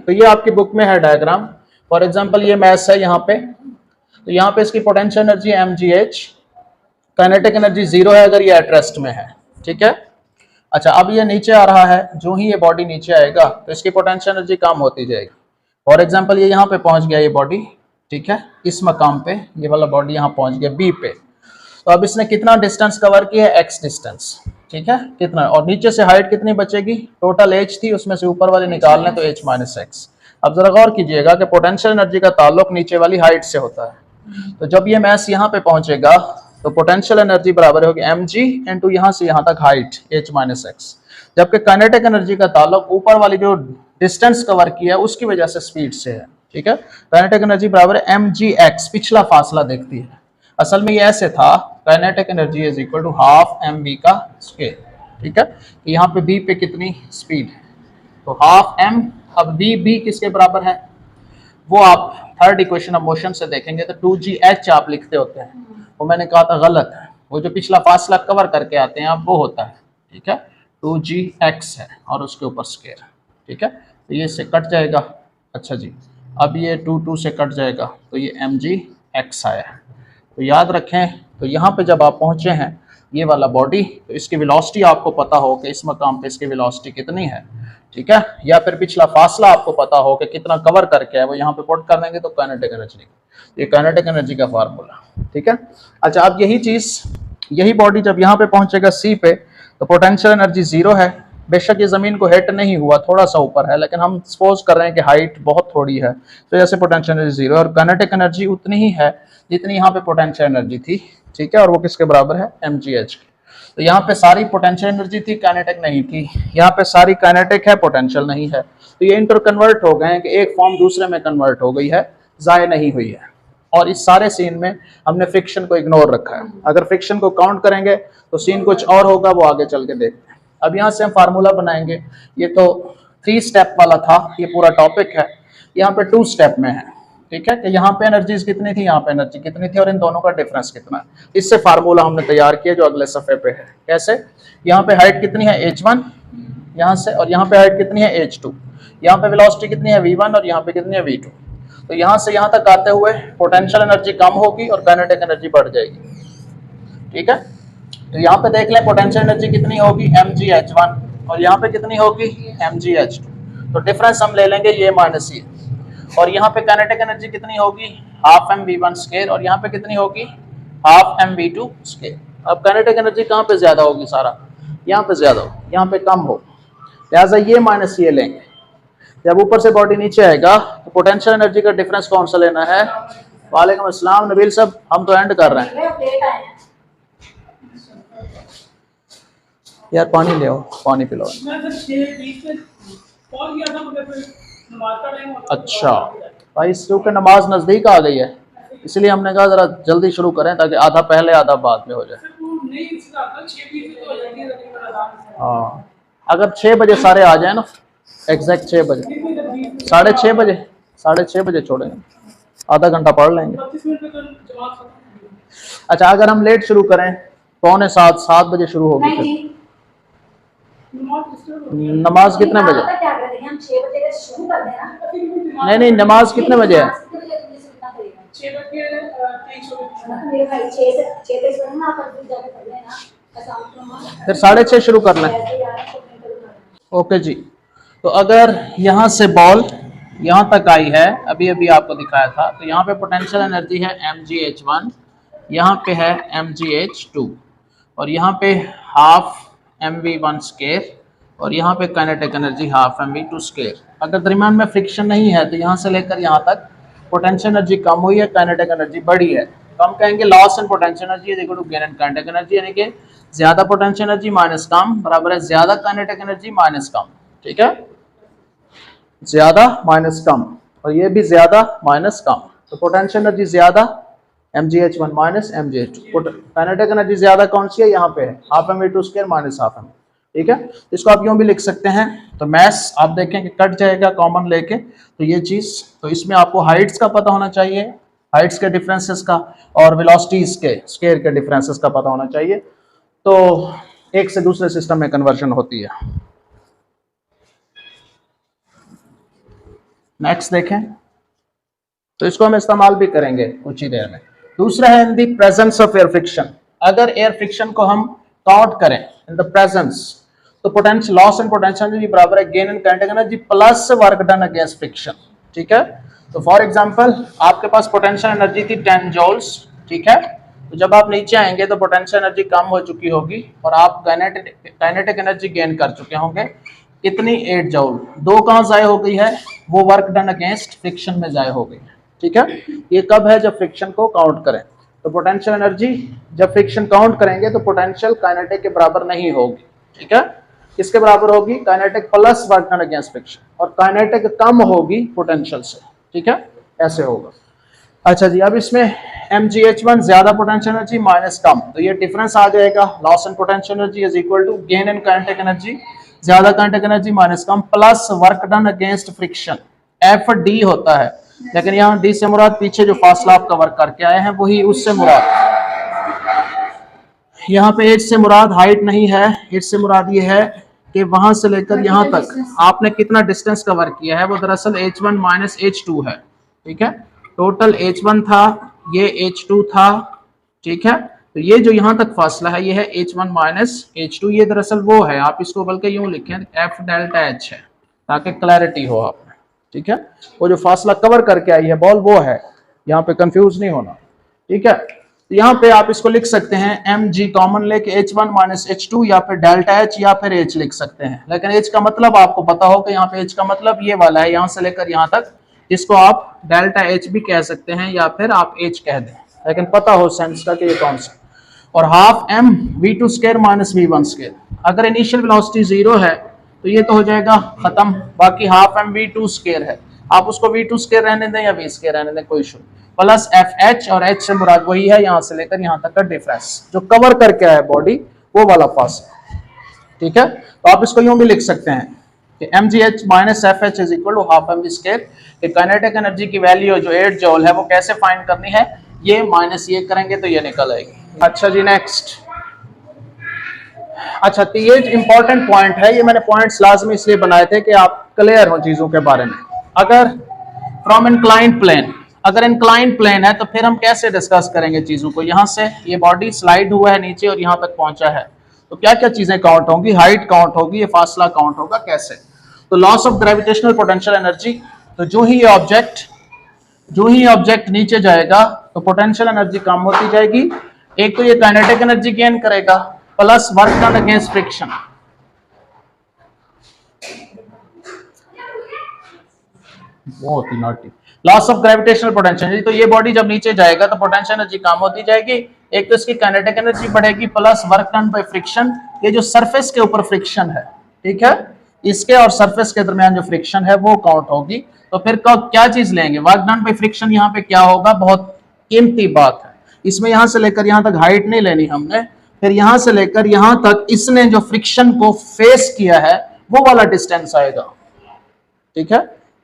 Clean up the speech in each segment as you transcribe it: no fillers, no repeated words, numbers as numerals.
तो ये आपकी बुक में है डायग्राम। फॉर एग्जांपल ये मैथ्स है यहाँ पे, तो यहाँ पे इसकी potential energy mgh, kinetic energy 0 है अगर ये एट रेस्ट में है, ठीक है। अच्छा, अब ये नीचे आ रहा है, जो ही ये बॉडी नीचे आएगा तो इसकी पोटेंशियल एनर्जी कम होती जाएगी। फॉर एग्जांपल ये यहाँ पे पहुंच गया ये बॉडी, ठीक है, इस मकाम पे ये वाला बॉडी यहाँ पहुंच गया बी पे। तो अब इसने कितना डिस्टेंस कवर किया है, x डिस्टेंस, ठीक है, कितना, और नीचे से हाइट कितनी बचेगी, टोटल h थी, उसमें से ऊपर वाले निकाल लें तो h माइनस एक्स। अब जरा गौर कीजिएगा कि पोटेंशियल एनर्जी का ताल्लुक नीचे वाली हाइट से होता है। तो जब ये मैस यहाँ पे पहुंचेगा तो पोटेंशियल एनर्जी बराबर होगी mg इंटू यहाँ से यहाँ तक हाइट h माइनस एक्स, जबकि काइनेटिक एनर्जी का ताल्लुक ऊपर वाली जो डिस्टेंस कवर किया है उसकी वजह से स्पीड से है, ठीक है। काइनेटिक एनर्जी बराबर है mgx, पिछला फासला देखती है। असल में ये ऐसे था, kinetic energy is equal to half mv का स्क्वायर, ठीक है। यहाँ पे b पे कितनी स्पीड है, तो हाफ m, अब b किसके बराबर है वो आप थर्ड इक्वेशन ऑफ मोशन से देखेंगे तो 2gh आप लिखते होते हैं, वो मैंने कहा था गलत है, वो जो पिछला फासला कवर करके आते हैं आप वो होता है, ठीक है, 2gx है और उसके ऊपर स्क्वायर, ठीक है। तो ये से कट जाएगा, अच्छा जी, अब ये 2 से कट जाएगा तो ये mgx आया है। तो याद रखें, तो यहाँ पे जब आप पहुँचे हैं ये वाला बॉडी, तो इसकी वेलोसिटी आपको पता हो कि इस मकाम पे इसकी वेलोसिटी कितनी है, ठीक है, या फिर पिछला फासला आपको पता हो कि कितना कवर करके है, वो यहाँ पे पुट कर देंगे तो काइनेटिक एनर्जी, ये काइनेटिक एनर्जी का फार्मूला, ठीक है। अच्छा, अब यही चीज, यही बॉडी जब यहाँ पे पहुंचेगा सी पे तो पोटेंशियल एनर्जी 0 है। बेशक ये जमीन को हिट नहीं हुआ, थोड़ा सा ऊपर है, लेकिन हम सपोज कर रहे हैं कि हाइट बहुत थोड़ी है, तो जैसे पोटेंशियल एनर्जी 0 और काइनेटिक एनर्जी उतनी ही है जितनी यहाँ पे पोटेंशियल एनर्जी थी, ठीक है, और वो किसके बराबर है, mgh के। तो यहाँ पे सारी पोटेंशियल एनर्जी थी, काइनेटिक नहीं थी, यहाँ पे सारी काइनेटिक है, पोटेंशियल नहीं है, तो ये इंटर कन्वर्ट हो गए हैं कि एक फॉर्म दूसरे में कन्वर्ट हो गई है, जाय नहीं हुई है। और इस सारे सीन में हमने फ्रिक्शन को इग्नोर रखा है, अगर फ्रिक्शन को काउंट करेंगे तो सीन कुछ और होगा, वो आगे चल के देखते हैं। अब यहाँ से हम फार्मूला बनाएंगे, ये तो 3 स्टेप वाला था, ये पूरा टॉपिक है, यहाँ पे 2 स्टेप में है, ठीक है, कि यहाँ पे एनर्जीज कितनी थी, यहाँ पे एनर्जी कितनी थी और इन दोनों का डिफरेंस कितना है। इससे फार्मूला हमने तैयार किया जो अगले सफे पे है। कैसे, यहाँ पे हाइट कितनी है h1 यहाँ से, और यहाँ पे हाइट कितनी है h2, यहाँ पे वेलोसिटी कितनी है v1 और यहाँ पे कितनी है v2। तो यहाँ से यहाँ तक आते हुए पोटेंशियल एनर्जी कम होगी और काइनेटिक एनर्जी बढ़ जाएगी, ठीक है। तो यहाँ पे देख लें पोटेंशियल एनर्जी कितनी होगी mgh1 और यहाँ पे कितनी होगी mgh2, तो डिफरेंस हम ले लेंगे ये माइनस ये, और यहाँ पे काइनेटिक एनर्जी कितनी होगी हाफ mv1 स्क्वायर और यहाँ पे कितनी होगी हाफ mv2 स्क्वायर। अब काइनेटिक एनर्जी कहाँ पे ज्यादा होगी, सारा यहाँ पे ज्यादा हो, यहाँ पे कम हो, लिहाजा ये माइनस ये लेंगे। जब ऊपर से बॉडी नीचे आएगा तो पोटेंशियल एनर्जी का डिफरेंस कौन सा लेना है। वालेकुम अस्सलाम नबील साहब, हम तो एंड कर रहे हैं यार, पानी ले आओ, पानी पिलाओ। अच्छा भाई, क्योंकि नमाज नजदीक आ गई है इसलिए हमने कहा जरा जल्दी शुरू करें ताकि आधा पहले आधा बाद में हो जाए। हाँ, अगर 6 बजे सारे आ जाए ना, एग्जैक्ट 6 बजे, 6:30 बजे छोड़ेंगे, आधा घंटा पढ़ लेंगे। अच्छा, अगर हम लेट शुरू करें 6:45-7 बजे शुरू होगी, नमाज कितने बजे, नहीं नमाज कितने बजे है, फिर 6:30 शुरू कर लें। ओके जी, तो अगर यहाँ से बॉल यहाँ तक आई है, अभी अभी आपको दिखाया था, तो यहाँ पे पोटेंशियल एनर्जी है mgh1, यहाँ पे है mgh2 और यहाँ पे हाफ mv1 स्क्वायर और यहाँ पे kinetic energy half mv2 square. अगर दरमियान में फ्रिक्शन नहीं है तो यहाँ से लेकर यहाँ तक पोटेंशियल एनर्जी कम हुई है, काइनेटिक एनर्जी बढ़ी है, तो हम कहेंगे loss in potential energy is equal to gain in kinetic energy, यानी कि ज्यादा पोटेंशियल एनर्जी माइनस कम बराबर है ज्यादा काइनेटिक एनर्जी माइनस कम, ठीक है, ज्यादा माइनस कम और ये भी ज्यादा माइनस कम, तो पोटेंशियल एनर्जी ज्यादा mgh1 minus mgh2, kinetic energy ज्यादा कौन सी है, यहाँ पे है half mv2 square minus half m, ठीक है। इसको आप यूं भी लिख सकते हैं, तो मैथ्स आप देखें कि कट जाएगा कॉमन लेके, तो ये चीज, तो इसमें आपको हाइट्स का पता होना चाहिए, हाइट्स के डिफरेंसेस का और वेलोसिटीज के स्क्वायर के डिफरेंसेस का पता होना चाहिए, तो एक से दूसरे सिस्टम में कन्वर्जन होती है। नेक्स्ट देखें, तो इसको हम इस्तेमाल भी करेंगे कुछ ही देर में। दूसरा है in the presence of air friction. अगर एयर फ्रिक्शन को हम काउंट करें इन द प्रेजेंस, तो potential loss and potential energy बराबर है gain in kinetic energy plus work done against friction. ठीक है, तो फॉर एग्जांपल आपके पास पोटेंशियल एनर्जी थी 10 जूल्स। ठीक है, तो जब आप नीचे आएंगे तो पोटेंशियल एनर्जी कम हो चुकी होगी और आप काइनेटिक एनर्जी गेन कर चुके होंगे। कितनी? 8 जूल। 2 कहाँ जाए हो गई है? वो वर्क डन अगेंस्ट फ्रिक्शन में जाए हो गई है। ठीक है, ये कब है? जब फ्रिक्शन को काउंट करें। तो पोटेंशियल एनर्जी जब फ्रिक्शन काउंट करेंगे तो पोटेंशियल काइनेटिक के बराबर नहीं होगी। ठीक है, किसके बराबर होगी? Kinetic plus work done against friction, और काइनेटिक कम होगी पोटेंशियल से। ठीक है, ऐसे होगा। अच्छा जी, अब इसमें mgh1 ज्यादा पोटेंशियल एनर्जी माइनस कम, तो ये डिफरेंस आ जाएगा। Loss in potential energy is equal to gain in kinetic energy, ज्यादा काइनेटिक एनर्जी माइनस कम, plus work done against friction. F D होता है, लेकिन यहाँ डी से मुराद पीछे जो फासला आप कवर करके आए हैं वही उससे मुराद। यहाँ पे एच से मुराद हाइट नहीं है, एच से मुराद ये है कि वहां से लेकर यहाँ तक आपने कितना डिस्टेंस कवर किया है, वो दरअसल h1 माइनस h2 है। ठीक है, टोटल h1 था, ये h2 था। ठीक है, तो ये जो यहाँ तक फासला है ये है h1 माइनस h2, ये दरअसल वो है, आप इसको बल्कि यूं लिखें f डेल्टा h है ताकि क्लैरिटी हो आप में। ठीक है, वो जो फासला कवर करके आई है बॉल वो है, यहाँ पे कंफ्यूज नहीं होना। ठीक है, तो यहाँ पे आप इसको लिख सकते हैं mg कॉमन लेके h1 माइनस h2, या फिर डेल्टा h या फिर h लिख सकते हैं। लेकिन h का मतलब आपको पता हो कि यहाँ पे h का मतलब ये वाला है, यहाँ से लेकर यहाँ तक, जिसको आप डेल्टा h भी कह सकते हैं या फिर आप h कह दें, लेकिन पता हो सेंस का कि ये कौन सा। और half m v2 square minus v1 square. अगर इनिशियल वेलोसिटी 0 है तो ये तो हो जाएगा खत्म, बाकी हाफ m v2 स्क्वायर है, आप उसको v2 स्क्वायर रहने दें या v स्क्वायर रहने दें, कोई इशू, प्लस fh, और h से मुराद वही है यहाँ से लेकर यहाँ तक का डिफरेंस जो कवर करके आया बॉडी, वो वाला फासला। ठीक है, तो आप इसको यूं भी लिख सकते हैं कि mgh minus fh is equal to half mv square. कि काइनेटिक एनर्जी की वैल्यू जो 8 जूल है वो कैसे फाइंड करनी है, ये माइनस ये करेंगे तो ये निकल आएगी। अच्छा जी, नेक्स्ट। अच्छा, तो ये इंपॉर्टेंट पॉइंट है, ये मैंने पॉइंट्स लाजमी इसलिए बनाए थे कि आप क्लियर हो चीजों के बारे में। अगर फ्रॉम इंक्लाइंड प्लेन, अगर इंक्लाइंड प्लेन है तो फिर हम कैसे डिस्कस करेंगे चीजों को। यहाँ से ये बॉडी स्लाइड हुआ है नीचे और यहाँ तक पहुंचा है, तो क्या क्या चीजें काउंट होंगी? हाइट काउंट होगी, ये फासला काउंट होगा। कैसे? तो loss of gravitational potential energy, तो जो ही ऑब्जेक्ट नीचे जाएगा तो पोटेंशियल एनर्जी कम होती जाएगी। एक तो ये काइनेटिक एनर्जी गेन करेगा, plus work done against friction. बहुत ही naughty. Loss of gravitational potential, तो ये बॉडी जब नीचे जाएगा तो पोटेंशियल एनर्जी कम होती जाएगी। एक तो इसकी काइनेटिक एनर्जी बढ़ेगी, plus work done by friction. ये जो सरफेस के ऊपर फ्रिक्शन है, ठीक है, इसके और सरफेस के दरमियान जो फ्रिक्शन है वो काउंट होगी। तो फिर क्या चीज लेंगे? Work done by friction. यहाँ पे क्या होगा? बहुत कीमती बात है, इसमें यहां से लेकर यहां तक हाइट नहीं लेनी हमने, फिर यहां से लेकर यहां तक इसने जो फ्रिक्शन को फेस किया है वो वाला डिस्टेंस आएगा। ठीक है,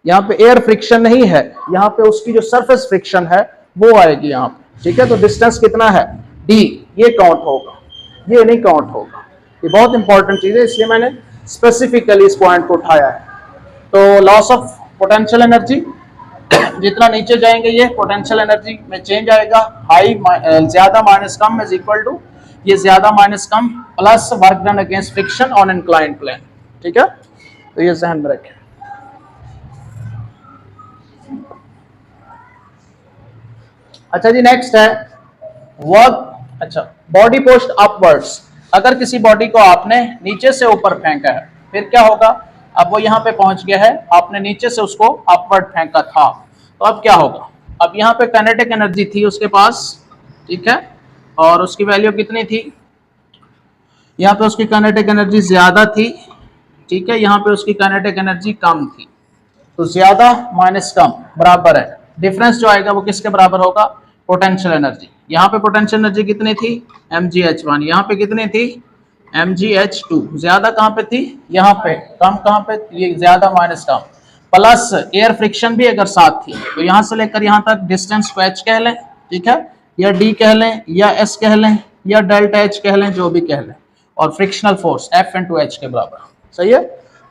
यहाँ पे एयर फ्रिक्शन नहीं है, यहाँ पे उसकी जो सरफेस फ्रिक्शन है वो आएगी यहाँ पे। ठीक है, तो डिस्टेंस कितना है? d, ये काउंट होगा, ये नहीं काउंट होगा। ये बहुत इंपॉर्टेंट चीज है, इसलिए मैंने स्पेसिफिकली इस पॉइंट को उठाया है। तो लॉस ऑफ पोटेंशियल एनर्जी, जितना नीचे जाएंगे ये पोटेंशियल एनर्जी में चेंज आएगा। हाई ज्यादा माइनस कम इज इक्वल टू ये ज्यादा माइनस कम plus work done against friction on inclined plane. ठीक है, तो ये ध्यान में रखें। अच्छा जी, नेक्स्ट है वर्क। अच्छा, बॉडी पोस्ट अपवर्ड्स। अगर किसी बॉडी को आपने नीचे से ऊपर फेंका है फिर क्या होगा? अब वो यहाँ पे पहुंच गया है, आपने नीचे से उसको अपवर्ड फेंका था, तो अब क्या होगा? अब यहाँ पे काइनेटिक एनर्जी थी उसके पास, ठीक है, और उसकी वैल्यू कितनी थी? यहाँ पे उसकी काइनेटिक एनर्जी ज्यादा थी, ठीक है, यहाँ पे उसकी काइनेटिक एनर्जी कम थी। तो ज्यादा माइनस कम बराबर है, डिफरेंस जो आएगा वो किसके बराबर होगा? Potential energy. यहाँ पे पोटेंशियल एनर्जी कितनी थी? mgh1। यहाँ पे कितनी थी? mgh2। ज्यादा कहाँ पे थी? यहाँ पे। कम कहाँ पे? ये ज्यादा माइनस कम, प्लस एयर फ्रिक्शन भी अगर साथ थी तो यहाँ से लेकर यहाँ तक डिस्टेंस को h कह लें, ठीक है, या d कह लें, या s कह लें, या डेल्टा h कह लें, जो भी कह लें, और फ्रिक्शनल फोर्स F × h के बराबर। सही है,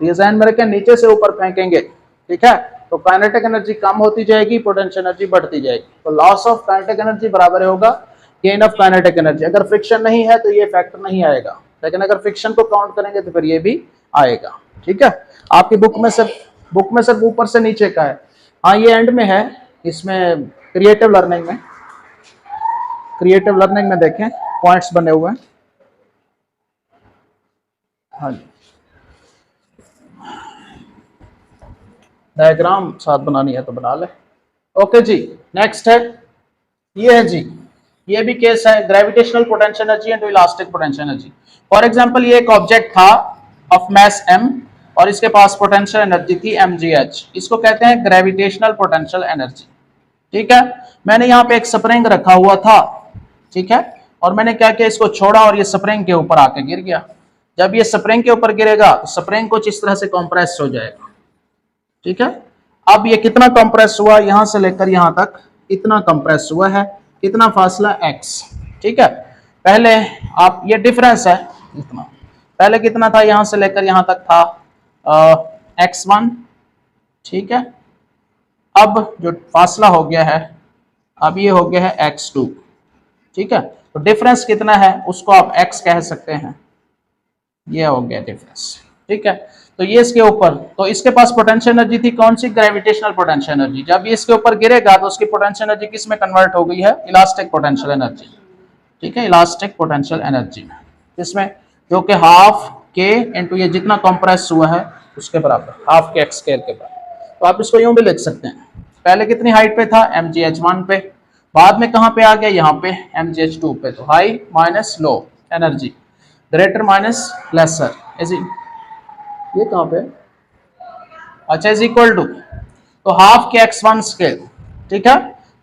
ये ध्यान में रखें, नीचे से ऊपर फेंकेंगे, ठीक है, तो काइनेटिक एनर्जी कम होती जाएगी, पोटेंशियल एनर्जी बढ़ती जाएगी। तो लॉस ऑफ काइनेटिक एनर्जी बराबर होगा गेन ऑफ काइनेटिक एनर्जी। अगर फ्रिक्शन नहीं है तो ये फैक्टर नहीं आएगा, लेकिन अगर फ्रिक्शन को काउंट करेंगे तो फिर ये भी आएगा। ठीक है, आपकी बुक में सिर्फ ऊपर से नीचे का है। हाँ, ये एंड में है, इसमें क्रिएटिव लर्निंग में देखें पॉइंट्स बने हुए हैं। हाँ जी, डायग्राम साथ बनानी है तो बना ले। ओके जी, नेक्स्ट है, ये है जी, ये भी केस है gravitational potential energy and elastic potential energy. For example ये एक ऑब्जेक्ट था ऑफ मास m और इसके पास पोटेंशियल एनर्जी थी mgh। इसको कहते हैं ग्रेविटेशनल पोटेंशियल एनर्जी। ठीक है, मैंने यहाँ पे एक स्प्रिंग रखा हुआ था, ठीक है, और मैंने क्या किया, इसको छोड़ा और ये स्प्रिंग के ऊपर आके गिर गया। जब ये स्प्रिंग के ऊपर गिरेगा तो स्प्रिंग कुछ इस तरह से कंप्रेस हो जाएगा। ठीक है, अब ये कितना कंप्रेस हुआ, यहां से लेकर यहां तक इतना कंप्रेस हुआ है, कितना फासला x। ठीक है, पहले आप ये डिफरेंस है इतना, पहले कितना था, यहां से लेकर यहां तक था x1। ठीक है, अब जो फासला हो गया है, अब ये हो गया है x2। ठीक है, तो डिफरेंस कितना है उसको आप x कह सकते हैं, ये हो गया डिफरेंस। ठीक है, तो ये इसके ऊपर, तो इसके पास पोटेंशियल एनर्जी थी कौन सी, ग्रेविटेशनल पोटेंशियल एनर्जी। जब ये इसके ऊपर गिरेगा तो उसकी पोटेंशियल एनर्जी किस में कन्वर्ट हो गई है, इलास्टिक पोटेंशियल एनर्जी। ठीक है, इलास्टिक पोटेंशियल एनर्जी में, इसमें जो कि हाफ के इंटू ये जितना कंप्रेस हुआ है उसके बराबर, हाफ के एक्स स्क्वायर के बराबर। तो आप इसको यूं भी लिख सकते हैं, पहले कितनी हाइट पे था, mgh1 पे, बाद में कहां पे आ गया, यहाँ पे mgh2 पे। तो high minus low energy, greater minus lesser, ये कहां पे, अच्छा, इज इक्वल टू, तो हाफ के x1 स्क्वायर। ठीक है,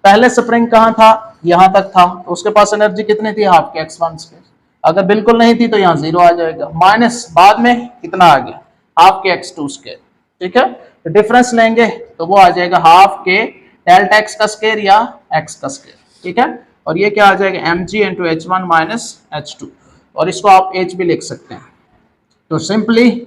पहले स्प्रिंग कहां था, यहां तक था, तो उसके पास एनर्जी कितनी थी, हाफ के x1 स्क्वायर। अगर बिल्कुल नहीं थी तो यहाँ 0 आ जाएगा, माइनस बाद में कितना आ गया, हाफ के x2 स्क्वायर। ठीक है, तो डिफरेंस लेंगे तो वो आ जाएगा हाफ के डेल्टा x का स्क्वायर या x का स्क्वायर। ठीक है, और ये क्या आ जाएगा, mg into h1 minus h2, और इसको आप h भी लिख सकते हैं। तो सिंपली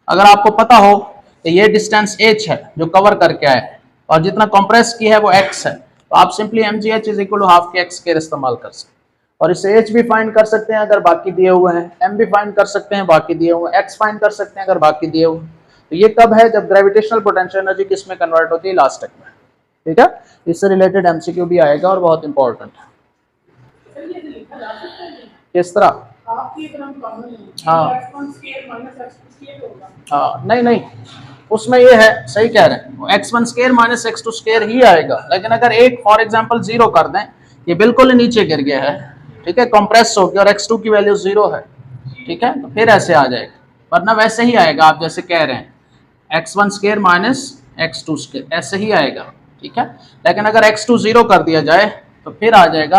अगर आपको पता हो कि ये डिस्टेंस h है जो कवर करके आया है और जितना कंप्रेस की है वो x है, तो आप simply mgh is equal to half के x स्क्वायर इस्तेमाल कर सकते हैं। और इससे h भी फाइंड कर सकते हैं अगर बाकी दिए हुए हैं, m भी फाइंड कर सकते हैं बाकी दिए हुए हैं, x फाइंड कर सकते हैं अगर बाकी दिए हुए हैं। तो ये कब है, जब ग्रेविटेशनल पोटेंशियल एनर्जी किस में कन्वर्ट होती है, इलास्टिक में। ठीक है, इससे रिलेटेड एमसीक्यू भी आएगा और बहुत इंपॉर्टेंट है। किस तरह, हाँ हाँ, नहीं उसमें ये है, सही कह रहे हैं, x1 square minus x2 square ही आएगा। लेकिन अगर एक फॉर एग्जांपल 0 कर दें, ये बिल्कुल नीचे गिर गया है, ठीक है, कंप्रेस हो गया और x2 की वैल्यू 0 है, ठीक है, तो फिर ऐसे आ जाएगा, वरना वैसे ही आएगा आप जैसे कह रहे हैं, x1 square minus x2 square ऐसे ही आएगा। ठीक है, लेकिन अगर x2 0 कर दिया जाए तो फिर आ जाएगा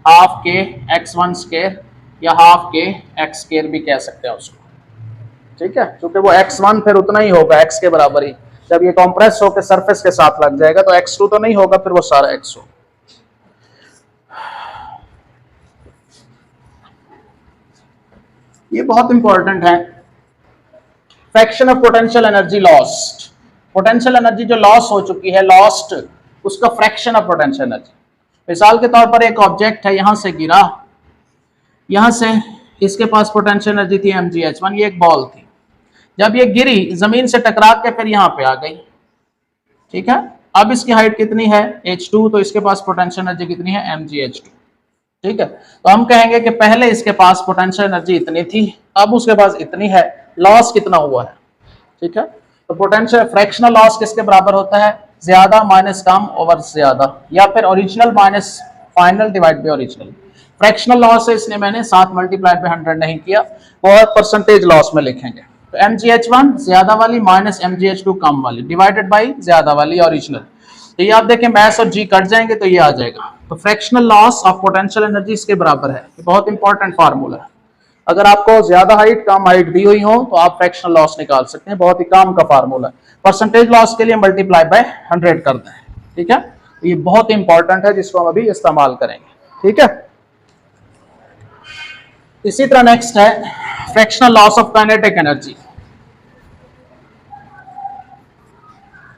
हाफ के x1 स्क्वायर या हाफ के x स्क्वायर भी कह सकते हैं उसको। ठीक है, क्योंकि वो x1 फिर उतना ही होगा x के बराबर ही, जब ये कंप्रेस होकर सरफेस के साथ लग जाएगा तो x2 तो नहीं होगा, फिर वो सारा x हो। ये बहुत इंपॉर्टेंट है, fraction of potential energy lost. Potential energy जो लॉस हो चुकी है, लॉस्ट, उसका फ्रैक्शन ऑफ पोटेंशियल एनर्जी। मिसाल के तौर पर एक ऑब्जेक्ट है, यहां से गिरा, यहां से इसके पास पोटेंशियल एनर्जी थी mgh1, ये एक बॉल थी, जब ये गिरी जमीन से टकरा के फिर यहां पे आ गई। ठीक है, अब इसकी हाइट कितनी है, h2, तो इसके पास पोटेंशियल एनर्जी कितनी है, mgh2। ठीक है, तो हम कहेंगे कि पहले इसके पास पोटेंशियल एनर्जी इतनी थी, अब उसके पास इतनी है, लॉस कितना हुआ है। ठीक है, तो पोटेंशियल फ्रैक्शनल लॉस किसके बराबर होता है, ज्यादा माइनस कम ओवर ज्यादा, या फिर original minus final divide by original. Fractional loss है, इसलिए मैंने 7 मल्टीप्लाइड बाय 100 नहीं किया, बहुत परसेंटेज लॉस में लिखेंगे। तो mgh1 ज्यादा वाली माइनस mgh2 कम वाली डिवाइडेड बाई ज्यादा वाली ओरिजिनल। तो ये आप देखें मैथ्स और जी कट जाएंगे तो ये आ जाएगा। तो fractional loss of potential energy इसके बराबर है, ये बहुत इंपॉर्टेंट फार्मूला है। अगर आपको ज्यादा हाइट कम हाइट दी हुई हो तो आप फ्रैक्शनल लॉस निकाल सकते हैं, बहुत ही काम का फार्मूला है। परसेंटेज लॉस के लिए मल्टीप्लाई बाय 100 कर दें। ठीक है, तो ये बहुत इंपॉर्टेंट है जिसको हम अभी इस्तेमाल करेंगे। ठीक है, इसी तरह नेक्स्ट है fractional loss of kinetic energy.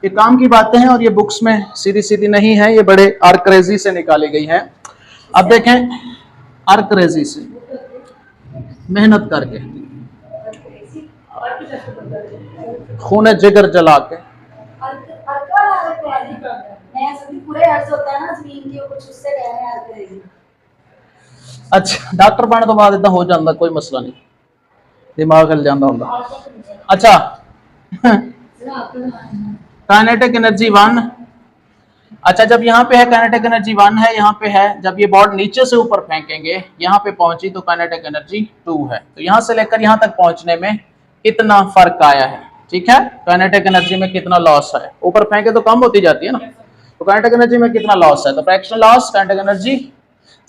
ये काम की बातें हैं और ये बुक्स में सीधी सीधी नहीं है, ये बड़े आर्करेजी से निकाली गई है। अब देखें, आर्करेजी से मेहनत करके, खून जिगर जला के। अच्छा, डॉक्टर बनने तो बाद इतना हो जाता, कोई मसला नहीं, दिमाग हिल जाता होगा। अच्छा, काइनेटिक एनर्जी 1। अच्छा, जब यहाँ पे है काइनेटिक एनर्जी 1 है, यहाँ पे है, जब ये बॉल नीचे से ऊपर फेंकेंगे, यहाँ पे पहुंची तो काइनेटिक एनर्जी 2 है। तो यहाँ से लेकर यहाँ तक पहुंचने में कितना फर्क आया है, ठीक है, काइनेटिक एनर्जी में कितना लॉस है। ऊपर फेंके तो कम होती जाती है ना, तो काइनेटिक एनर्जी में कितना लॉस है, तो फ्रैक्शनल लॉस, काइनेटिक एनर्जी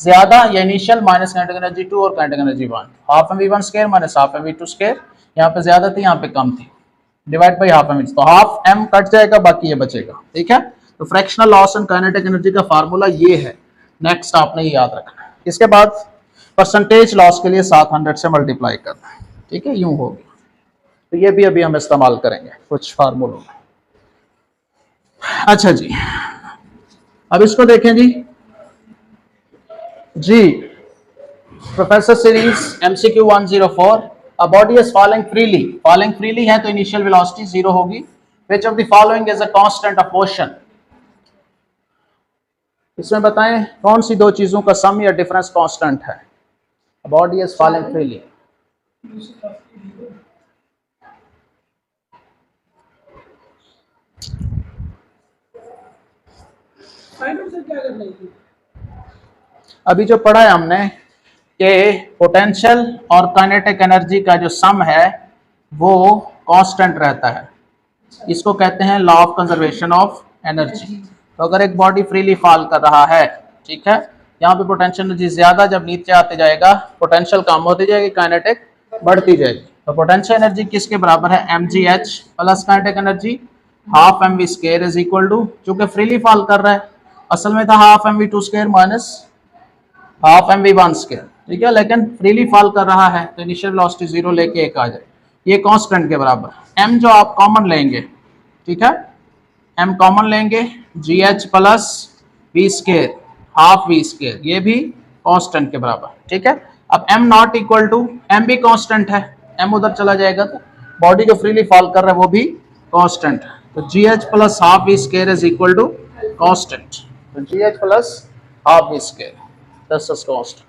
ज्यादा या इनिशियल माइनस काइनेटिक एनर्जी 2 और kinetic energy 1, half mv1 square minus half mv2 square, यहाँ पे ज्यादा थी यहाँ पे कम थी, डिवाइड बाई हाफ mv, तो हाफ m कट जाएगा, बाकी ये बचेगा, ठीक है। तो fractional loss and kinetic energy का फार्मूला ये है। नेक्स्ट आपने ये याद रखना है। इसके बाद परसेंटेज लॉस के लिए 700 से मल्टीप्लाई करना है, ठीक है, यूं हो गया। तो ये भी अभी हम इस्तेमाल करेंगे कुछ फार्मूलों में। अच्छा जी, अब इसको देखें जी, professor series MCQ 104, a body is falling freely है तो इनिशियल वेलोसिटी 0 होगी। Which of the following is a constant of motion? इसमें बताएं कौन सी दो चीजों का सम या डिफरेंस कांस्टेंट है। A body is falling freely, अभी जो पढ़ा है हमने कि पोटेंशियल और काइनेटिक एनर्जी का जो सम है वो कांस्टेंट रहता है, इसको कहते हैं law of conservation of energy. तो अगर एक बॉडी फ्रीली फॉल कर रहा है, ठीक है, यहाँ पे पोटेंशियल एनर्जी ज्यादा, जब नीचे आते जाएगा पोटेंशियल कम होती जाएगी, काइनेटिक बढ़ती जाएगी। तो पोटेंशियल एनर्जी किसके बराबर है, mgh प्लस kinetic energy half mv square is equal to, चूंकि फ्रीली फॉल कर रहा है, असल में था half mv2 square minus half mv1 square, ठीक है, लेकिन फ्रीली फॉल कर रहा है तो इनिशियल वेलोसिटी 0 लेके 1 आ जाए, ये कांस्टेंट के बराबर। m जो आप कॉमन लेंगे, ठीक है, m कॉमन लेंगे, gh plus v square half v square, ये भी कांस्टेंट के बराबर, ठीक है। अब m not equal to, m भी कांस्टेंट है, m उधर चला जाएगा तो बॉडी जो फ्रीली फॉल कर रहा है वो भी कांस्टेंट है, तो gh plus half v square is equal to constant, तो gh plus half v square, that's constant.